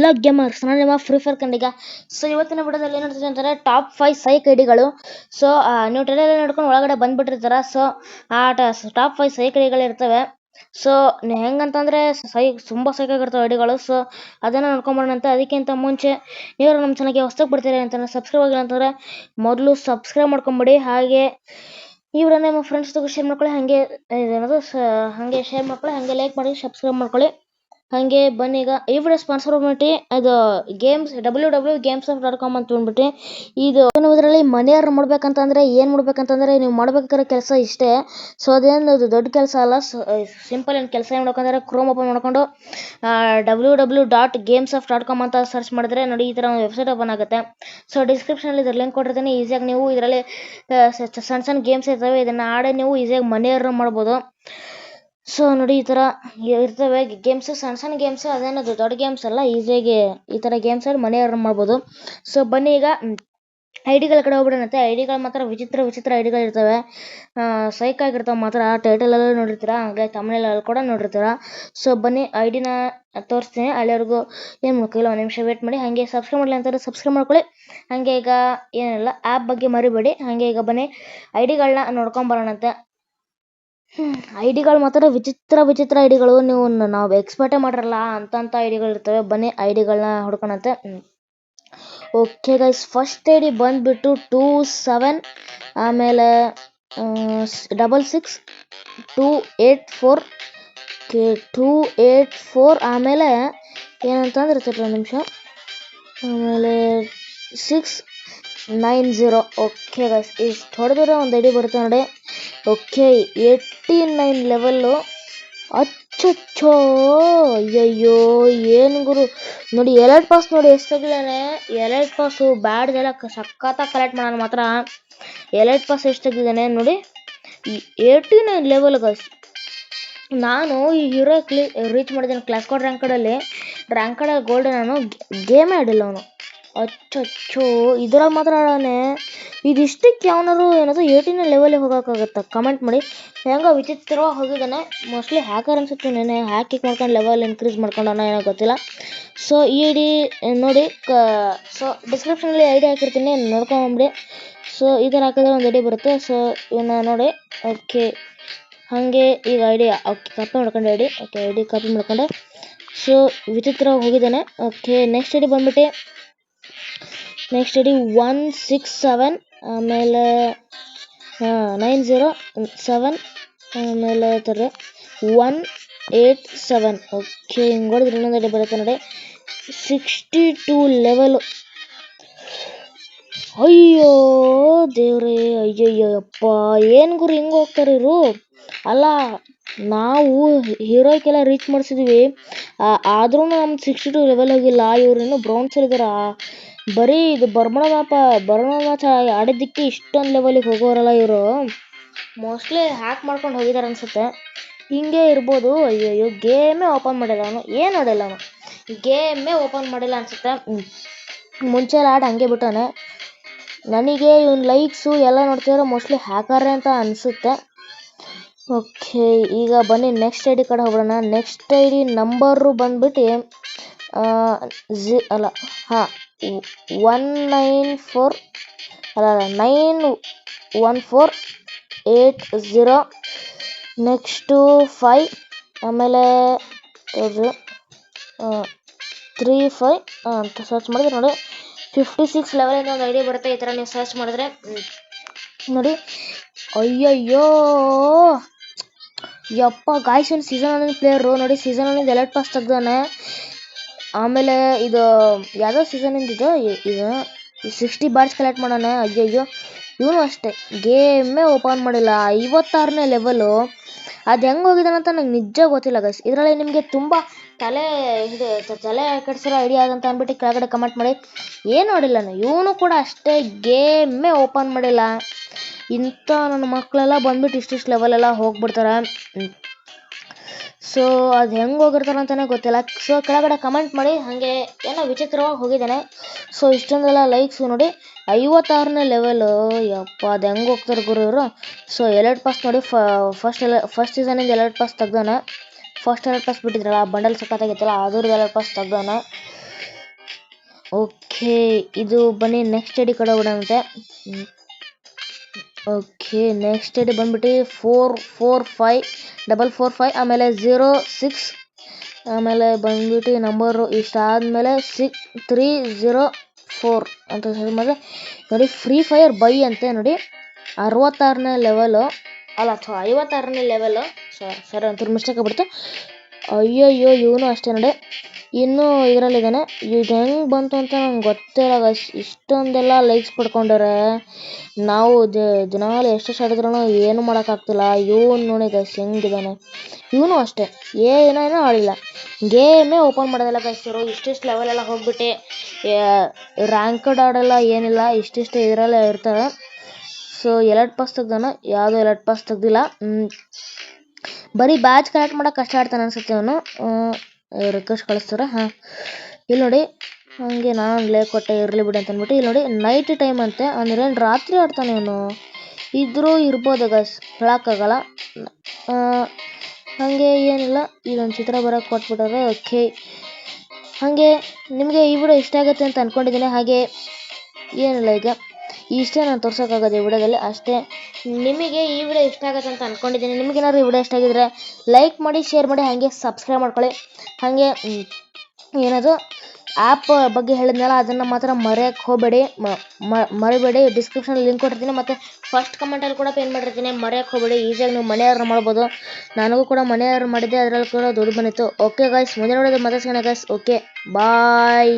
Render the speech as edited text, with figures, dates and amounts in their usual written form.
ಎಲ್ಲ ಗೇಮರ್ಸ್ ನಾನು ನಿಮ್ಮ ಫ್ರೀ ಫೈರ್ ಕಂಡಿಗ. ಸೊ ಇವತ್ತಿನ ವಿಡಿಯೋದಲ್ಲಿ ಏನು ನೋಡ್ತೀವಿ ಅಂತಂದ್ರೆ ಟಾಪ್ 5 ಸೈಕ್ ಐಡಿಗಳು. ಸೊ ನೀವು ಟ್ರೇಲರ್ ನೋಡ್ಕೊಂಡು ಒಳಗಡೆ ಬಂದ್ಬಿಟ್ಟಿರ್ತಾರ. ಸೊ ಆ ಟಾಪ್ 5 ಸೈಕ್ ಐಡಿಗಳು ಇರ್ತವೆ. ಸೊ ಹೆಂಗಂತಂದ್ರೆ ತುಂಬಾ ಸೈಕ್ ಆಗಿರ್ತವೆ ಐಡಿಗಳು. ಸೊ ಅದನ್ನ ನೋಡ್ಕೊಂಬರೋಣಂತೆ. ಅದಕ್ಕಿಂತ ಮುಂಚೆ ನೀವು ನಮ್ಮ ಚಾನಲ್ಗೆ ಹೊಸದಾಗಿ ಬರ್ತೀರಿ ಅಂತಂದ್ರೆ ಸಬ್ಸ್ಕ್ರೈಬ್ ಆಗಿಲ್ಲ ಅಂತಂದ್ರೆ ಮೊದಲು ಸಬ್ಸ್ಕ್ರೈಬ್ ಮಾಡ್ಕೊಂಬಿಡಿ. ಹಾಗೆ ಈ ವಿಡಿಯೋ ನಿಮ್ಮ ಫ್ರೆಂಡ್ಸ್ ಜೊತೆ ಶೇರ್ ಮಾಡ್ಕೊಳ್ಳಿ. ಹಾಗೆ ಶೇರ್ ಮಾಡ್ಕೊಳ್ಳಿ, ಹಾಗೆ ಲೈಕ್ ಮಾಡಿ, ಸಬ್ಸ್ಕ್ರೈಬ್ ಮಾಡ್ಕೊಳ್ಳಿ. ಹಾಗೆ ಬನ್ನಿ, ಈಗ ಈ ವಿಡಿಯೋ ಸ್ಪಾನ್ಸರ್ ಬಂದ್ಬಿಟ್ಟು ಅದು ಗೇಮ್ಸ್ www.gamesofcom ಅಂತ ಬಂದ್ಬಿಟ್ಟು ಇದು ಇದರಲ್ಲಿ ಮನಿ ಅರ್ನ್ ಮಾಡ್ಬೇಕಂತಂದ್ರೆ ಏನ್ ಮಾಡ್ಬೇಕಂತಂದ್ರೆ ನೀವು ಮಾಡ್ಬೇಕಾಗಿರೋ ಕೆಲಸ ಇಷ್ಟೇ. ಸೊ ಅದೇನು ದೊಡ್ಡ ಕೆಲಸ ಅಲ್ಲ, ಸಿಂಪಲ್ ಏನ್ ಕೆಲಸ ಏನ್ ಮಾಡ್ಬೇಕಂದ್ರೆ ಕ್ರೋಮ್ ಓಪನ್ ಮಾಡ್ಕೊಂಡು www.gamesofcom ಅಂತ ಸರ್ಚ್ ಮಾಡಿದ್ರೆ ನೋಡಿ ಈ ತರ ಒಂದು ವೆಬ್ಸೈಟ್ ಓಪನ್ ಆಗುತ್ತೆ. ಸೊ ಡಿಸ್ಕ್ರಿಪ್ಷನ್ ಅಲ್ಲಿ ಇದ್ರ ಲಿಂಕ್ ಕೊಟ್ಟಿರ್ತೀನಿ. ಈಸಿಯಾಗಿ ನೀವು ಇದರಲ್ಲಿ ಸಣ್ಣ ಗೇಮ್ಸ್ ಇರ್ತವೆ, ಇದನ್ನ ಆಡಿ ನೀವು ಈಸಿಯಾಗಿ ಮನಿ ಅರ್ನ್ ಮಾಡ್ಬೋದು. ಸೊ ನೋಡಿ ಈ ತರ ಇರ್ತವೆ ಗೇಮ್ಸ್, ಸಣ್ಣ ಗೇಮ್ಸ್, ಅದೇನೋ ದೊಡ್ಡ ಗೇಮ್ಸ್ ಅಲ್ಲ, ಈಸಿಯಾಗಿ ಈ ತರ ಗೇಮ್ಸ್ ಅಲ್ಲಿ ಮನಿ ಅರ್ನ್ ಮಾಡ್ಬೋದು. ಸೊ ಬನ್ನಿ ಈಗ ಐಡಿಗಳ ಕಡೆ ಹೋಗ್ಬಿಡೋಣಂತೆ. ಐಡಿಗಳು ಮಾತ್ರ ವಿಚಿತ್ರ ಐಡಿಗಳು ಇರ್ತವೆ, ಸೈಕ್ ಆಗಿರ್ತಾವ ಮಾತ್ರ. ಟೈಟಲ್ ಎಲ್ಲ ನೋಡಿರ್ತೀರಾ, ಹಾಗೆ ತಮಿಳಲ್ಲಿ ಕೂಡ ನೋಡಿರ್ತೀರಾ. ಸೊ ಬನ್ನಿ ಐಡಿನ ತೋರಿಸ್ತೀನಿ. ಅಲ್ಲಿವರೆಗೂ ಏನು ಮಾಡ್ಕೊಳ್ಳಿ, ಒಂದು ನಿಮಿಷ ವೇಟ್ ಮಾಡಿ. ಹಾಗೆ ಸಬ್ಸ್ಕ್ರೈಬ್ ಮಾಡಲಿ ಅಂತಾರೆ ಸಬ್ಸ್ಕ್ರೈಬ್ ಮಾಡ್ಕೊಳ್ಳಿ. ಹಾಗೆ ಈಗ ಏನಿಲ್ಲ, ಆ್ಯಪ್ ಬಗ್ಗೆ ಮರಿಬೇಡಿ. ಹಾಗೆ ಈಗ ಬನ್ನಿ ಐಡಿಗಳನ್ನ ನೋಡ್ಕೊಂಬರೋಣಂತೆ. ಐಡಿಗಳು ಮಾತ್ರ ವಿಚಿತ್ರ ಐಡಿಗಳು, ನಾವು ಎಕ್ಸ್ಪೆಕ್ಟೇ ಮಾಡಿರಲ್ಲ ಅಂತ ಐಡಿಗಳು ಇರ್ತವೆ. ಬನ್ನಿ ಐಡಿಗಳನ್ನ ಹುಡ್ಕೊಳಂತೆ. ಓಕೆ ಗೈಸ್, ಫಸ್ಟ್ ಐಡಿ ಬಂದ್ಬಿಟ್ಟು 27, ಆಮೇಲೆ 66 284 ಆಮೇಲೆ ಏನಂತಂದ್ರೆ ಒಂದು ನಿಮಿಷ, ಆಮೇಲೆ 690. ಓಕೆ ಗೈಸ್, ಇಷ್ಟು ಹೊಡೆದ್ರೆ ಒಂದು ಐಡಿ ಬರುತ್ತೆ ನೋಡಿ. Okay 89 level. ಅಚ್ಚೋ ಅಯ್ಯಯ್ಯೋ ಏನು ಗುರು, ನೋಡಿ ಎಲೈಟ್ ಪಾಸ್ ನೋಡಿ ಎಷ್ಟಾಗಿದ್ದಾನೆ. ಎಲೈಟ್ ಪಾಸು ಬ್ಯಾಡ್ಸ್ ಎಲ್ಲ ಸಖತ್ತಾಗಿ ಕಲೆಕ್ಟ್ ಮಾಡೋಣ ಮಾತ್ರ. ಎಲೈಟ್ ಪಾಸ್ ಎಷ್ಟಾಗಿದ್ದಾನೆ ನೋಡಿ, 89 ಲೆವೆಲ್ ಗೈಸ್. ನಾನು ಈ ಹೀರೋ ರೀಚ್ ಮಾಡಿದ್ದೇನೆ ಕ್ಲಾಸ್ ಕೋಡ್ ರ್ಯಾಂಕಡಲ್ಲಿ ಗೋಲ್ಡ್. ನಾನು ಗೇಮೇ ಆಡಿಲ್ಲ ಅವನು. ಅಚ್ಚೋ ಇದ್ರಾಗ ಮಾತ್ರ ಆಡೋನೆ. ಇದಿಷ್ಟಕ್ಕೆ ಅವನಾದ್ರು ಏನಾದ್ರು 89 ಲೆವೆಲ್ಗೆ ಹೋಗೋಕ್ಕಾಗತ್ತಾ? ಕಮೆಂಟ್ ಮಾಡಿ. ಹೆಂಗ ವಿಚಿತ್ರವಾಗಿ ಹೋಗಿದ್ದಾನೆ, ಮೋಸ್ಟ್ಲಿ ಹ್ಯಾಕರ್ ಅನ್ಸುತ್ತೆ. ನೆನೆ ಹ್ಯಾಕಿಂಗ್ ಮಾಡ್ಕೊಂಡು ಲೆವೆಲ್ ಇನ್ಕ್ರೀಸ್ ಮಾಡ್ಕೊಂಡವನ ಏನೋ ಗೊತ್ತಿಲ್ಲ. ಸೊ ಈ ಐಡಿ ನೋಡಿ, ಸೊ ಡಿಸ್ಕ್ರಿಪ್ಷನಲ್ಲಿ ಐಡಿ ಹಾಕಿರ್ತೀನಿ, ನೋಡ್ಕೊಂಬಿಡಿ. ಸೊ ಈ ಥರ ಹಾಕಿದ್ರೆ ಒಂದು ಐಡಿ ಬರುತ್ತೆ. ಸೊ ಇವನ್ನ ನೋಡಿ. ಓಕೆ ಹಾಗೆ ಈಗ ಐಡಿ ಕಾಪಿ ಮಾಡ್ಕೊಂಡೆ ಐಡಿ ಕಾಪಿ ಮಾಡ್ಕೊಂಡೆ. ಸೊ ವಿಚಿತ್ರವಾಗಿ ಹೋಗಿದ್ದಾನೆ. ಓಕೆ ನೆಕ್ಸ್ಟ್ ಐಡಿ ಬಂದ್ಬಿಟ್ಟು 167, ಆಮೇಲೆ 907, ಆಮೇಲೆ 187. ಓಕೆ ಹಿಂಗೆ ಹೊಡೆದ್ರೆ ಇನ್ನೊಂದು ಐಡಿ ಬರುತ್ತೆ ನೋಡಿ, 62 ಲೆವೆಲ್. ಅಯ್ಯೋ ದೇವ್ರೇ, ಅಯ್ಯಯ್ಯಪ್ಪ ಏನು ಗುರು ಹಿಂಗೆ ಹೋಗ್ತಾರೆ ಇವರು. ಅಲ್ಲ, ನಾವು ಹೀರೋಯ್ಕೆಲ್ಲ ರೀಚ್ ಮಾಡಿಸಿದ್ವಿ, ಆದ್ರೂ ನಮ್ದು 62 ಲೆವೆಲ್ ಹೋಗಿಲ್ಲ. ಇವ್ರು ಇನ್ನೂ ಬ್ರೌನ್ಸಲ್ಲಿ ಇದಾರ. ಬರೀ ಇದು ಬರ್ಮಣ ಮ್ಯಾಚ್ ಆಡಿದ್ದಕ್ಕೆ ಇಷ್ಟೊಂದು ಲೆವೆಲಿಗೆ ಹೋಗೋರಲ್ಲ ಇವರು. ಮೋಸ್ಟ್ಲಿ ಹ್ಯಾಕ್ ಮಾಡ್ಕೊಂಡು ಹೋಗಿದ್ದಾರೆ ಅನ್ಸುತ್ತೆ, ಹಿಂಗೆ ಇರ್ಬೋದು. ಅಯ್ಯಯ್ಯೋ ಗೇಮೇ ಓಪನ್ ಮಾಡಿಲ್ಲ ಅವನು, ಏನು ನೋಡಿಲ್ಲ ಅವನು, ಗೇಮೇ ಓಪನ್ ಮಾಡಿಲ್ಲ ಅನ್ಸುತ್ತೆ. ಮುಂಚೆ ಆಡಿ ಹಂಗೆ ಬಿಟ್ಟಾನೆ. ನನಗೆ ಇವನ್ ಲೈಕ್ಸು ಎಲ್ಲ ನೋಡ್ತಿದ್ರೆ ಮೋಸ್ಟ್ಲಿ ಹ್ಯಾಕರೇ ಅಂತ ಅನಿಸುತ್ತೆ. ಓಕೆ ಈಗ ಬನ್ನಿ ನೆಕ್ಸ್ಟ್ ಐಡಿ ಕಡೆ ಹೋಗೋಣ. ನೆಕ್ಸ್ಟ್ ಐಡಿ ನಂಬರು ಬಂದ್ಬಿಟ್ಟು 91480. ನೆಕ್ಸ್ಟು 5, ಆಮೇಲೆ 35 ಅಂತ ಸರ್ಚ್ ಮಾಡಿದ್ರೆ ನೋಡಿ 56 ಲೆವೆಲಿಂದ ಒಂದು ಐಡಿ ಬರುತ್ತೆ. ಈ ಥರ ನೀವು ಸರ್ಚ್ ಮಾಡಿದ್ರೆ ನೋಡಿ. ಅಯ್ಯಯ್ಯೋ ಯಪ್ಪ ಗಾಯ್ಸ್, ಒಂದು ಸೀಸನ್ 1 ಪ್ಲೇಯರು ನೋಡಿ. ಸೀಸನ್ 1 ಎಲೈಟ್ ಪಾಸ್ ತೆಗ್ದಾನೆ. ಆಮೇಲೆ ಇದು ಯಾವುದೋ ಸೀಸನಿಂದ ಇದು 60 ಬಾರ್ಸ್ ಕಲೆಕ್ಟ್ ಮಾಡೋಣ. ಅಯ್ಯಯ್ಯೋ ಇವನು ಅಷ್ಟೇ ಗೇಮೇ ಓಪನ್ ಮಾಡಿಲ್ಲ, 56ನೇ ಲೆವೆಲು. ಅದು ಹೆಂಗೆ ಹೋಗಿದ್ದಾನಂತ ನಂಗೆ ನಿಜ ಗೊತ್ತಿಲ್ಲ ಗೈಸ್. ಇದರಲ್ಲಿ ನಿಮಗೆ ತುಂಬ ತಲೆ ಕೆಡಿಸಿರೋ ಐಡಿಯಾ ಆಗಂತ ಅಂದ್ಬಿಟ್ಟು ಕೆಳಗಡೆ ಕಮೆಂಟ್ ಮಾಡಿ. ಏನು ನೋಡಿಲ್ಲ ನಾನು, ಇವನು ಕೂಡ ಅಷ್ಟೇ ಗೇಮೇ ಓಪನ್ ಮಾಡಿಲ್ಲ. ಇಂಥ ನನ್ನ ಮಕ್ಕಳೆಲ್ಲ ಬಂದ್ಬಿಟ್ಟು ಇಷ್ಟಿಷ್ಟು ಲೆವೆಲೆಲ್ಲ ಹೋಗ್ಬಿಡ್ತಾರೆ. ಸೊ ಅದು ಹೆಂಗೆ ಹೋಗಿರ್ತಾರೆ ಅಂತಲೇ ಗೊತ್ತಿಲ್ಲ. ಸೊ ಕೆಳಗಡೆ ಕಮೆಂಟ್ ಮಾಡಿ. ಹಾಗೆ ಏನೋ ವಿಚಿತ್ರವಾಗಿ ಹೋಗಿದ್ದಾನೆ. ಸೊ ಇಷ್ಟೊಂದೆಲ್ಲ ಲೈಕ್ಸು ನೋಡಿ, 56ನೇ ಲೆವೆಲು. ಯಪ್ಪ ಅದು ಹೆಂಗೆ ಹೋಗ್ತಾರೆ ಗುರು ಇವರು. ಸೊ ಎಲೈಟ್ ಪಾಸ್ ನೋಡಿ, ಫಸ್ಟ್ ಸೀಸನಿಂದ ಎಲೈಟ್ ಪಾಸ್ ತೆಗ್ದಾನೆ. ಫಸ್ಟ್ ಎಲೈಟ್ ಪಾಸ್ ಬಿಟ್ಟಿದ್ರಲ್ಲ, ಬಂಡಲ್ ಸಕ್ಕತ್ತಾಗಿತ್ತಲ್ಲ, ಅದ್ರದ್ದು ಎಲೈಟ್ ಪಾಸ್ ತೆಗ್ದಾನೆ. ಓಕೆ, ಇದು ಬನ್ನಿ ನೆಕ್ಸ್ಟ್ ಐಡಿ ಕಡೆ ಹೋಗೋಣಂತೆ. ಓಕೆ, ನೆಕ್ಸ್ಟ್ ಐಡಿ ಬಂದ್ಬಿಟ್ಟು 445445, ಆಮೇಲೆ 06, ಆಮೇಲೆ ಬಂದ್ಬಿಟ್ಟು ನಂಬರು ಇಷ್ಟಾದ್ಮೇಲೆ 6304 ಅಂತ ಮೇಲೆ ನೋಡಿ. ಫ್ರೀ ಫೈರ್ ಬೈ ಅಂತೆ ನೋಡಿ. 66ನೇ ಲೆವೆಲು ಅಲ್ಲ, 56ನೇ ಲೆವೆಲು. ಸರಿ ಅಂತೂ ಮಿಸ್ಟೇಕ್ ಆಗ್ಬಿಡ್ತು. ಅಯ್ಯಯ್ಯೋ, ಇವನು ಅಷ್ಟೇ ನೋಡಿ, ಇನ್ನೂ ಇದರಲ್ಲಿದ್ದಾನೆ. ಇದು ಹೆಂಗೆ ಬಂತು ಅಂತ ನಂಗೆ ಗೊತ್ತಿಲ್ಲ ಗೈಸ್. ಇಷ್ಟೊಂದೆಲ್ಲ ಲೈಕ್ಸ್ ಪಡ್ಕೊಂಡಾರೆ. ನಾವು ದಿನಾಲು ಎಷ್ಟು ಆಡಿದ್ರೂ ಏನು ಮಾಡೋಕ್ಕಾಗ್ತಿಲ್ಲ. ಇವನು ನೋಡಿ ಗೈಸ್ ಹೆಂಗಿದ್ದಾನೆ. ಇವನು ಅಷ್ಟೇ ಏನೇನೋ ಆಡಿಲ್ಲ, ಗೇಮೇ ಓಪನ್ ಮಾಡೋದಿಲ್ಲ ಗೈಸ್. ಇವರು ಇಷ್ಟಿಷ್ಟು ಲೆವೆಲೆಲ್ಲ ಹೋಗ್ಬಿಟ್ಟು ರ್ಯಾಂಕಡ್ ಆಡಲ್ಲ, ಏನಿಲ್ಲ, ಇಷ್ಟಿಷ್ಟು ಇದರಲ್ಲೇ ಇರ್ತಾರೆ. ಸೊ ಎಲರ್ಟ್ ಪಾಸ್ ತೆಗ್ದಾನ, ಯಾವುದೋ ಎಲರ್ಟ್ ಪಾಸ್ ತೆಗ್ದಿಲ್ಲ. ಬರೀ ಬ್ಯಾಚ್ ಕಲೆಕ್ಟ್ ಮಾಡೋಕೆ ಕಷ್ಟ ಆಡ್ತಾನೆ ಅನ್ಸುತ್ತೆ ಅವನು. ರಿಕ್ವೆಸ್ಟ್ ಕಳಿಸ್ತಾರೆ. ಹಾಂ, ಇಲ್ಲಿ ನೋಡಿ, ಹಾಗೆ ನಾನು ಲೇಕ್ ಕೊಟ್ಟೆ, ಇರಲಿ ಬಿಡಿ ಅಂತ ಅಂದ್ಬಿಟ್ಟು. ಇಲ್ಲಿ ನೋಡಿ, ನೈಟ್ ಟೈಮ್ ಅಂತೆ, ಅಂದರೆ ರಾತ್ರಿ ಆಡ್ತಾನೆ ಇವನು. ಇದ್ರೂ ಇರ್ಬೋದು ಗೈಸ್, ಹೇಳೋಕ್ಕಾಗಲ್ಲ. ಹಾಗೆ ಏನಿಲ್ಲ, ಇಲ್ಲೊಂದು ಚಿತ್ರ ಬರೋಕ್ಕೆ ಕೊಟ್ಬಿಟ್ಟಾರೆ. ಓಕೆ, ಹಾಗೆ ನಿಮಗೆ ಈ ವಿಡಿಯೋ ಇಷ್ಟ ಆಗುತ್ತೆ ಅಂತ ಅಂದ್ಕೊಂಡಿದ್ದೀನಿ. ಹಾಗೆ ಏನಿಲ್ಲ, ಈಗ ಇಷ್ಟೇ ನಾನು ತೋರ್ಸೋಕ್ಕಾಗೋದು ಈ ವಿಡಿಯೋದಲ್ಲಿ ಅಷ್ಟೇ. ನಿಮಗೆ ಈ ವಿಡಿಯೋ ಇಷ್ಟ ಆಗುತ್ತೆ ಅಂತ ಅಂದ್ಕೊಂಡಿದ್ದೀನಿ. ನಿಮಗೇನಾದ್ರು ಈ ವಿಡಿಯೋ ಇಷ್ಟ ಆಗಿದ್ರೆ ಲೈಕ್ ಮಾಡಿ, ಶೇರ್ ಮಾಡಿ, ಹಾಗೆ ಸಬ್ಸ್ಕ್ರೈಬ್ ಮಾಡ್ಕೊಳ್ಳಿ. ಹಾಗೆ ಏನದು ಆ್ಯಪ್ ಬಗ್ಗೆ ಹೇಳಿದ್ನಲ್ಲ, ಅದನ್ನು ಮಾತ್ರ ಮರೆಯೋಕ್ಕೆ ಹೋಗಬೇಡಿ, ಮರಿಬೇಡಿ. ಡಿಸ್ಕ್ರಿಪ್ಷನಲ್ಲಿ ಲಿಂಕ್ ಕೊಟ್ಟಿರ್ತೀನಿ, ಮತ್ತು ಫಸ್ಟ್ ಕಮೆಂಟಲ್ಲಿ ಕೂಡ ಪೇನ್ ಮಾಡಿರ್ತೀನಿ. ಮರೆಯೋಕ್ಕೆ ಹೋಗಬೇಡಿ. ಈಸಿಯಾಗಿ ನೀವು ಮನೆ ಆರ್ಡರ್ ಮಾಡ್ಬೋದು. ನನಗೂ ಕೂಡ ಮನೆ ಆರ್ಡರ್ ಮಾಡಿದ್ದೆ, ಅದರಲ್ಲಿ ಕೂಡ ದುಡ್ಡು ಬಂದಿತ್ತು. ಓಕೆ ಗೈಸ್, ಮುಂದಿನ ವಿಡಿಯೋದಲ್ಲಿ ಮತ್ತೆ ಸಿಗೋಣ ಗೈಸ್. ಓಕೆ, ಬಾಯ್.